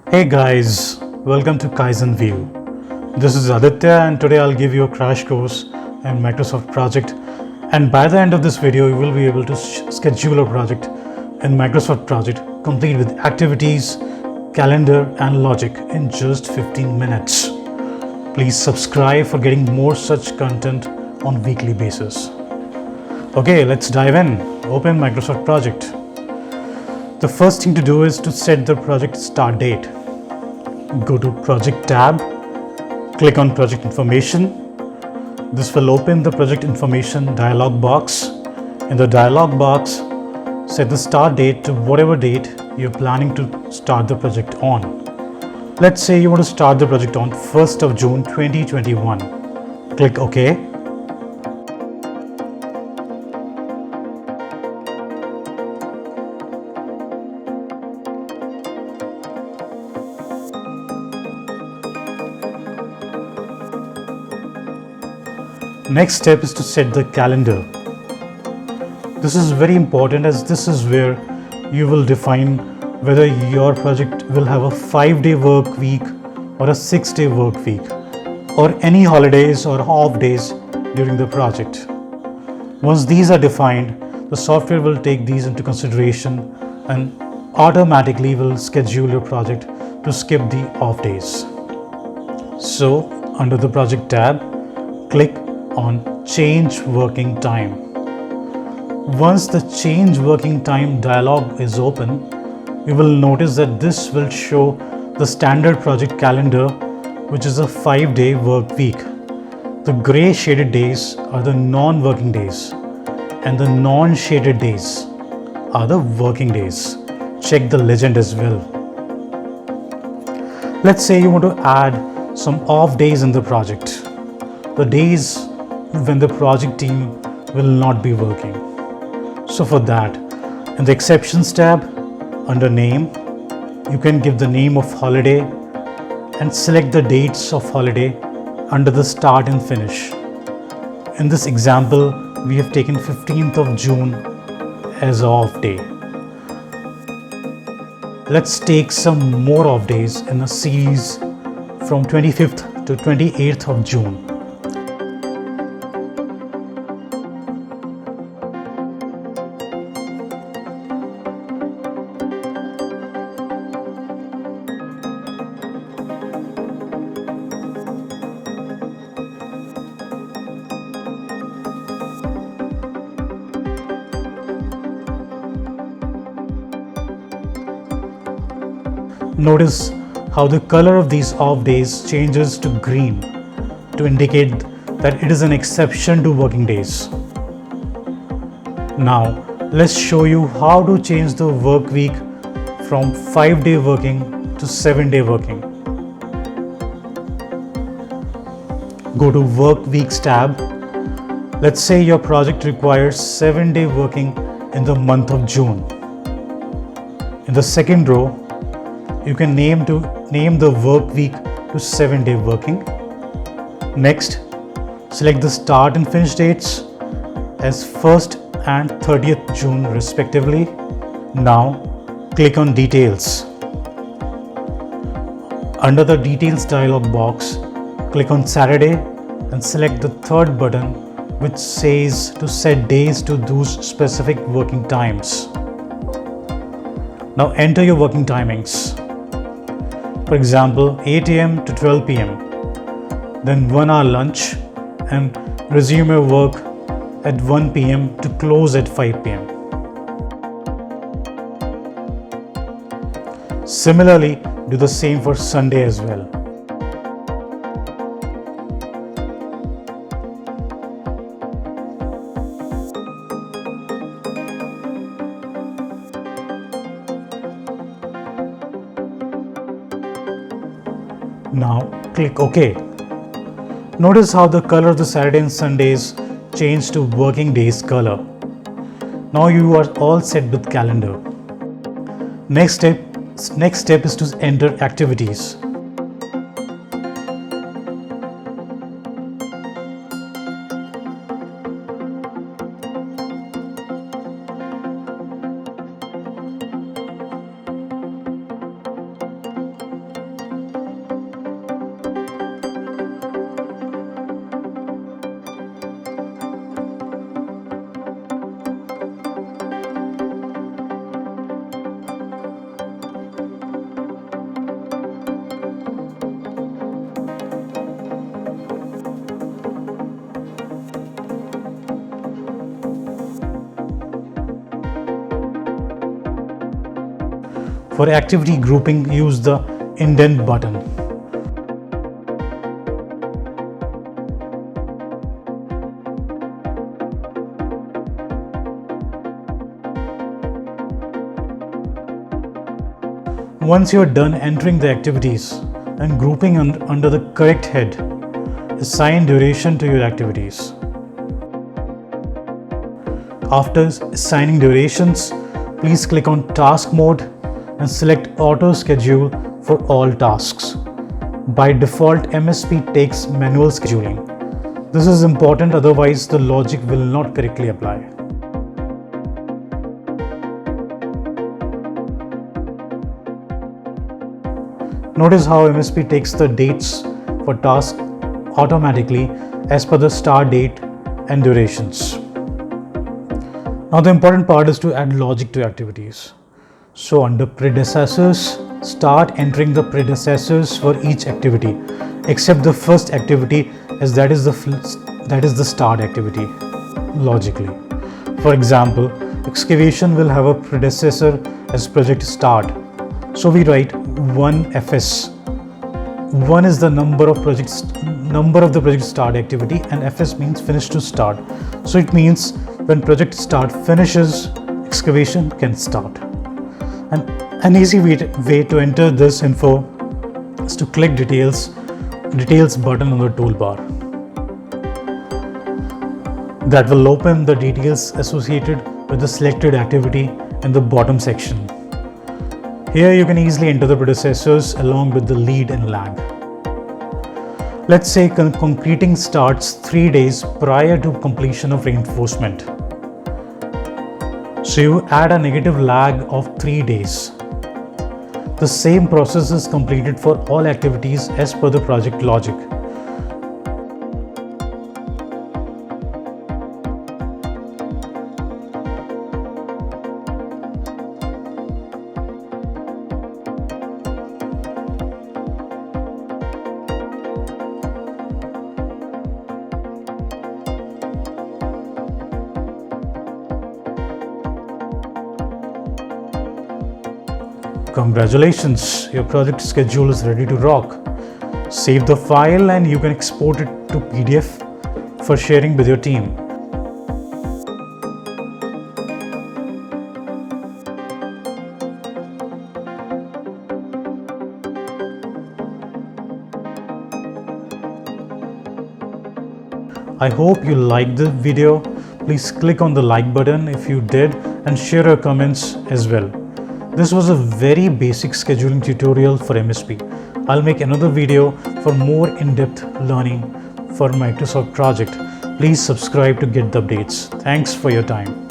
Hey guys, welcome to Kaizen View. This is Aditya and today I'll give you a crash course in Microsoft Project, and by the end of this video you will be able to schedule a project in Microsoft Project complete with activities, calendar and logic in just 15 minutes. Please subscribe for getting more such content on weekly basis. Okay, let's dive in. Open Microsoft Project. The first thing to do is to set the project start date. Go to Project tab, click on Project Information. This will open the Project Information dialog box. In the dialog box, set the start date to whatever date you're planning to start the project on. Let's say you want to start the project on 1st of June 2021. Click OK. Next step is to set the calendar. This is very important as this is where you will define whether your project will have a 5-day work week or a 6-day work week or any holidays or off days during the project. Once these are defined, the software will take these into consideration and automatically will schedule your project to skip the off days. So, under the Project tab, click on Change Working Time. Once the Change Working Time dialog is open, you will notice that this will show the standard project calendar, which is a 5-day work week. The grey shaded days are the non-working days and the non-shaded days are the working days. Check the legend as well. Let's say you want to add some off days in the project. The days when the project team will not be working. So for that, in the Exceptions tab, under Name, you can give the name of holiday and select the dates of holiday under the Start and Finish. In this example, we have taken 15th of June as off day. Let's take some more off days in a series from 25th to 28th of June. Notice how the color of these off days changes to green to indicate that it is an exception to working days. Now, let's show you how to change the work week from 5-day working to 7-day working. Go to Work Weeks tab. Let's say your project requires 7-day working in the month of June. In the second row, you can name the work week to 7-day working. Next, select the start and finish dates as 1st and 30th June respectively. Now, click on Details. Under the Details dialog box, click on Saturday and select the third button which says to set days to those specific working times. Now enter your working timings. For example, 8 a.m. to 12 p.m. Then 1 hour lunch and resume your work at 1 p.m. to close at 5 p.m. Similarly, do the same for Sunday as well. Now click OK. Notice how the color of the Saturday and Sundays changed to working days color. Now you are all set with calendar. Next step is to enter activities. For activity grouping, use the indent button. Once you are done entering the activities and grouping under the correct head, assign duration to your activities. After assigning durations, please click on Task Mode and select Auto Schedule for all tasks. By default, MSP takes manual scheduling. This is important, otherwise the logic will not correctly apply. Notice how MSP takes the dates for tasks automatically as per the start date and durations. Now the important part is to add logic to activities. So under predecessors, start entering the predecessors for each activity except the first activity, as that is the start activity logically. For example, excavation will have a predecessor as project start. So we write 1FS. 1 is the number of the project start activity, and FS means finish to start. So it means when project start finishes, excavation can start. And an easy way to enter this info is to click details button on the toolbar. That will open the details associated with the selected activity in the bottom section. Here you can easily enter the predecessors along with the lead and lag. Let's say concreting starts 3 days prior to completion of reinforcement. So you add a negative lag of 3 days. The same process is completed for all activities as per the project logic. Congratulations, your project schedule is ready to rock. Save the file and you can export it to PDF for sharing with your team. I hope you liked the video. Please click on the like button if you did and share your comments as well. This was a very basic scheduling tutorial for MSP. I'll make another video for more in-depth learning for Microsoft project. Please subscribe to get the updates. Thanks for your time.